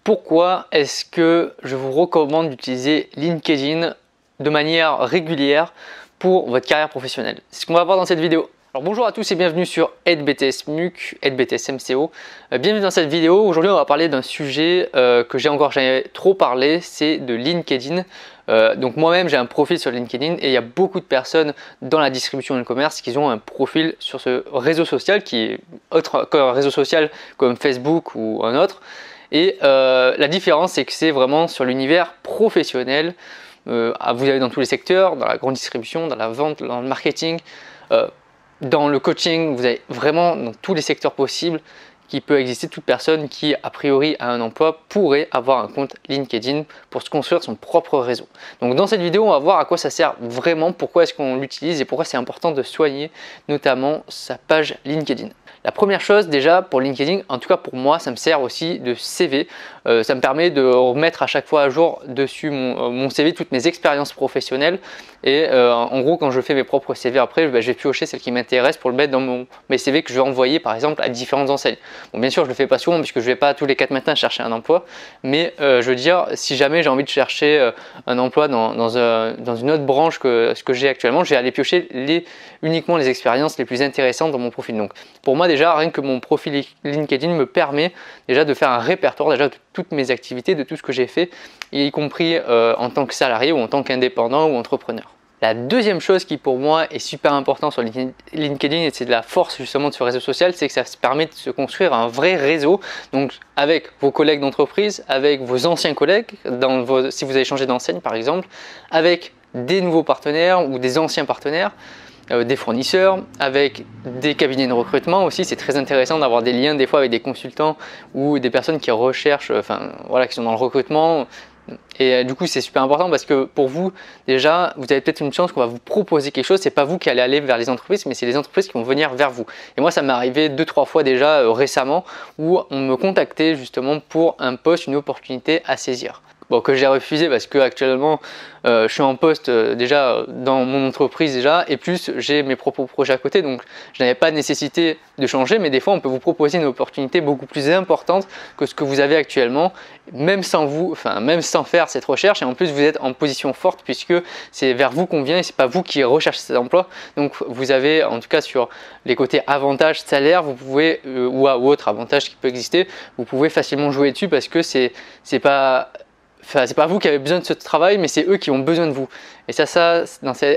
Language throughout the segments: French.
Pourquoi est-ce que je vous recommande d'utiliser LinkedIn de manière régulière pour votre carrière professionnelle? C'est ce qu'on va voir dans cette vidéo. Alors bonjour à tous et bienvenue sur AideBTS-MUC, AideBTS-MCO. Bienvenue dans cette vidéo. Aujourd'hui on va parler d'un sujet que j'ai encore jamais trop parlé, c'est de LinkedIn. Donc moi-même j'ai un profil sur LinkedIn et il y a beaucoup de personnes dans la distribution et le commerce qui ont un profil sur ce réseau social qui est autre qu'un réseau social comme Facebook ou un autre. Et la différence c'est que c'est vraiment sur l'univers professionnel. Vous avez dans tous les secteurs, dans la grande distribution, dans la vente, dans le marketing, dans le coaching, vous avez vraiment dans tous les secteurs possibles qui peut exister. Toute personne qui a priori a un emploi pourrait avoir un compte LinkedIn pour se construire son propre réseau. Donc dans cette vidéo on va voir à quoi ça sert vraiment, pourquoi est-ce qu'on l'utilise et pourquoi c'est important de soigner notamment sa page LinkedIn. La première chose déjà pour LinkedIn, en tout cas pour moi, ça me sert aussi de CV. Ça me permet de remettre à chaque fois à jour dessus mon CV, toutes mes expériences professionnelles. Et en gros, quand je fais mes propres CV après, je vais piocher celles qui m'intéressent pour le mettre dans mes CV que je vais envoyer par exemple à différentes enseignes. Bon, bien sûr, je ne le fais pas souvent puisque je ne vais pas tous les 4 matins chercher un emploi. Mais je veux dire, si jamais j'ai envie de chercher un emploi dans une autre branche que ce que j'ai actuellement, je vais aller piocher uniquement les expériences les plus intéressantes dans mon profil. Donc pour moi déjà, rien que mon profil LinkedIn me permet déjà de faire un répertoire déjà de toutes mes activités, de tout ce que j'ai fait, y compris en tant que salarié ou en tant qu'indépendant ou entrepreneur. La deuxième chose qui pour moi est super important sur LinkedIn et c'est de la force justement de ce réseau social, c'est que ça se permet de se construire un vrai réseau, donc avec vos collègues d'entreprise, avec vos anciens collègues, si vous avez changé d'enseigne par exemple, avec des nouveaux partenaires ou des anciens partenaires, des fournisseurs, avec des cabinets de recrutement aussi. C'est très intéressant d'avoir des liens des fois avec des consultants ou des personnes qui recherchent, qui sont dans le recrutement. Et du coup c'est super important parce que pour vous déjà vous avez peut-être une chance qu'on va vous proposer quelque chose. C'est pas vous qui allez aller vers les entreprises mais c'est les entreprises qui vont venir vers vous. Et moi ça m'est arrivé 2-3 fois déjà récemment où on me contactait justement pour un poste, une opportunité à saisir. Bon, que j'ai refusé parce que actuellement je suis en poste déjà dans mon entreprise déjà et plus j'ai mes propres projets à côté, donc je n'avais pas nécessité de changer. Mais des fois on peut vous proposer une opportunité beaucoup plus importante que ce que vous avez actuellement, même sans faire cette recherche, et en plus vous êtes en position forte puisque c'est vers vous qu'on vient et c'est pas vous qui recherchez cet emploi. Donc vous avez en tout cas sur les côtés avantages salaire, vous pouvez ou autre avantage qui peut exister, vous pouvez facilement jouer dessus parce que c'est pas vous qui avez besoin de ce travail, mais c'est eux qui ont besoin de vous. Et ça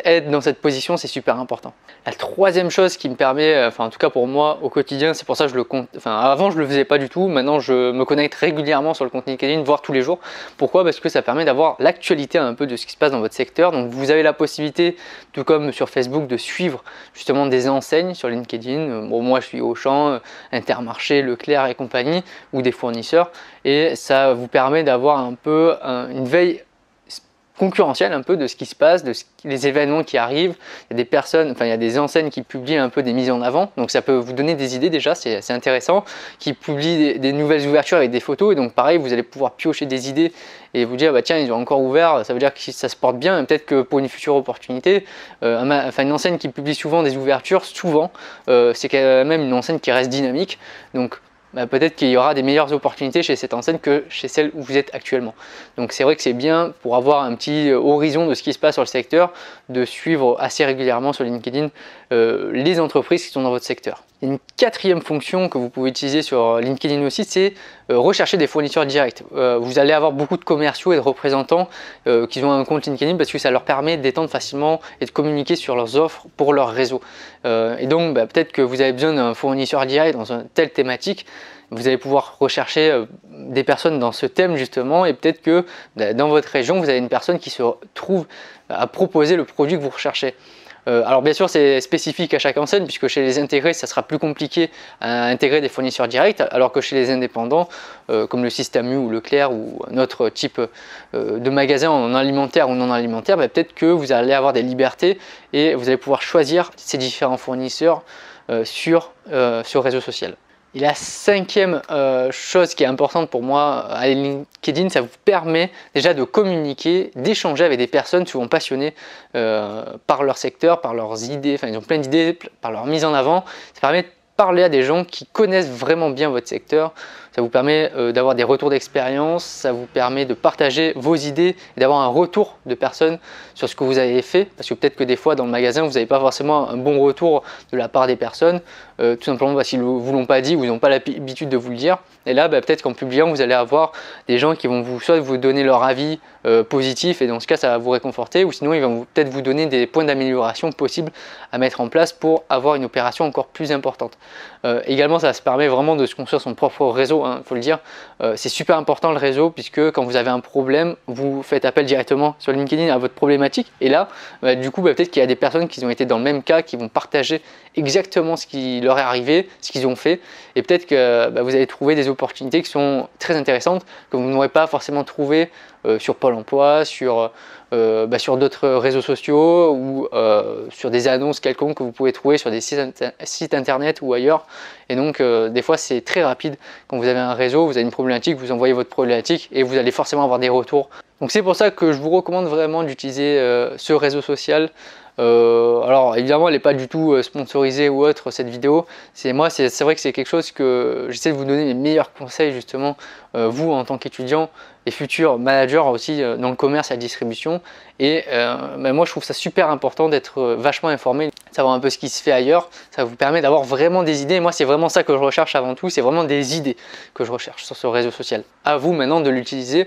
être dans cette position, c'est super important. La troisième chose qui me permet, en tout cas pour moi au quotidien, c'est pour ça que je le compte. Avant je le faisais pas du tout. Maintenant je me connecte régulièrement sur le compte LinkedIn, voire tous les jours. Pourquoi? Parce que ça permet d'avoir l'actualité un peu de ce qui se passe dans votre secteur. Donc vous avez la possibilité, tout comme sur Facebook, de suivre justement des enseignes sur LinkedIn. Bon, moi je suis Auchan, Intermarché, Leclerc et compagnie, ou des fournisseurs. Et ça vous permet d'avoir un peu une veille concurrentielle un peu de ce qui se passe, les événements qui arrivent. Il y a des personnes, il y a des enseignes qui publient un peu des mises en avant, donc ça peut vous donner des idées déjà, c'est intéressant, qui publient des nouvelles ouvertures avec des photos, et donc pareil vous allez pouvoir piocher des idées et vous dire tiens ils ont encore ouvert, ça veut dire que ça se porte bien, et peut-être que pour une future opportunité, une enseigne qui publie souvent des ouvertures, c'est quand même une enseigne qui reste dynamique, donc peut-être qu'il y aura des meilleures opportunités chez cette enseigne que chez celle où vous êtes actuellement. Donc c'est vrai que c'est bien pour avoir un petit horizon de ce qui se passe sur le secteur, de suivre assez régulièrement sur LinkedIn les entreprises qui sont dans votre secteur. Une quatrième fonction que vous pouvez utiliser sur LinkedIn aussi, c'est rechercher des fournisseurs directs. Vous allez avoir beaucoup de commerciaux et de représentants qui ont un compte LinkedIn parce que ça leur permet d'étendre facilement et de communiquer sur leurs offres pour leur réseau. Et donc peut-être que vous avez besoin d'un fournisseur direct dans une telle thématique. Vous allez pouvoir rechercher des personnes dans ce thème justement, et peut-être que dans votre région vous avez une personne qui se trouve à proposer le produit que vous recherchez. Alors bien sûr c'est spécifique à chaque enseigne puisque chez les intégrés ça sera plus compliqué à intégrer des fournisseurs directs, alors que chez les indépendants comme le Système U ou Leclerc ou un autre type de magasin en alimentaire ou non alimentaire, peut-être que vous allez avoir des libertés et vous allez pouvoir choisir ces différents fournisseurs sur ce réseau social. Et la cinquième chose qui est importante pour moi à LinkedIn, ça vous permet déjà de communiquer, d'échanger avec des personnes souvent passionnées par leur secteur, par leurs idées, ils ont plein d'idées, par leur mise en avant. Ça permet de parler à des gens qui connaissent vraiment bien votre secteur, Ça vous permet d'avoir des retours d'expérience, ça vous permet de partager vos idées et d'avoir un retour de personnes sur ce que vous avez fait. Parce que peut-être que des fois dans le magasin, vous n'avez pas forcément un bon retour de la part des personnes, tout simplement parce qu'ils ne vous l'ont pas dit ou ils n'ont pas l'habitude de vous le dire. Et là, peut-être qu'en publiant, vous allez avoir des gens qui vont soit vous donner leur avis positif, et dans ce cas, ça va vous réconforter, ou sinon, ils vont peut-être vous donner des points d'amélioration possibles à mettre en place pour avoir une opération encore plus importante. Également, ça se permet vraiment de se construire son propre réseau, il faut le dire. C'est super important le réseau, puisque quand vous avez un problème, vous faites appel directement sur LinkedIn à votre problématique, et là, du coup, peut-être qu'il y a des personnes qui ont été dans le même cas, qui vont partager exactement ce qui leur est arrivé, ce qu'ils ont fait, et peut-être que vous allez trouver des opportunités qui sont très intéressantes, que vous n'aurez pas forcément trouvé sur Pôle emploi, sur d'autres réseaux sociaux ou sur des annonces quelconques que vous pouvez trouver sur des sites internet ou ailleurs. Et donc des fois c'est très rapide quand vous avez un réseau, vous avez une problématique, vous envoyez votre problématique et vous allez forcément avoir des retours. Donc c'est pour ça que je vous recommande vraiment d'utiliser ce réseau social. Alors évidemment elle n'est pas du tout sponsorisée ou autre cette vidéo, c'est vrai que c'est quelque chose que j'essaie de vous donner les meilleurs conseils justement, vous en tant qu'étudiant et futur manager aussi dans le commerce et la distribution, et moi je trouve ça super important d'être vachement informé, savoir un peu ce qui se fait ailleurs. Ça vous permet d'avoir vraiment des idées, et moi c'est vraiment ça que je recherche avant tout, c'est vraiment des idées que je recherche sur ce réseau social. À vous maintenant de l'utiliser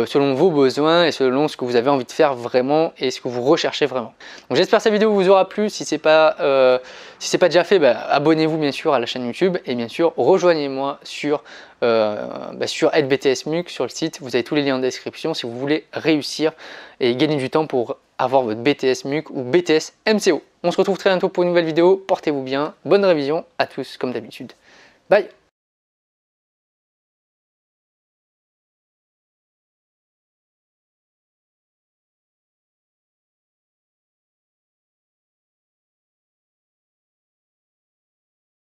selon vos besoins et selon ce que vous avez envie de faire vraiment et ce que vous recherchez vraiment. Donc j'espère que cette vidéo vous aura plu. Si ce n'est pas déjà fait, abonnez-vous bien sûr à la chaîne YouTube, et bien sûr rejoignez-moi sur Aide BTS MUC sur le site. Vous avez tous les liens en description si vous voulez réussir et gagner du temps pour avoir votre BTS MUC ou BTS MCO. On se retrouve très bientôt pour une nouvelle vidéo. Portez-vous bien, bonne révision à tous comme d'habitude. Bye.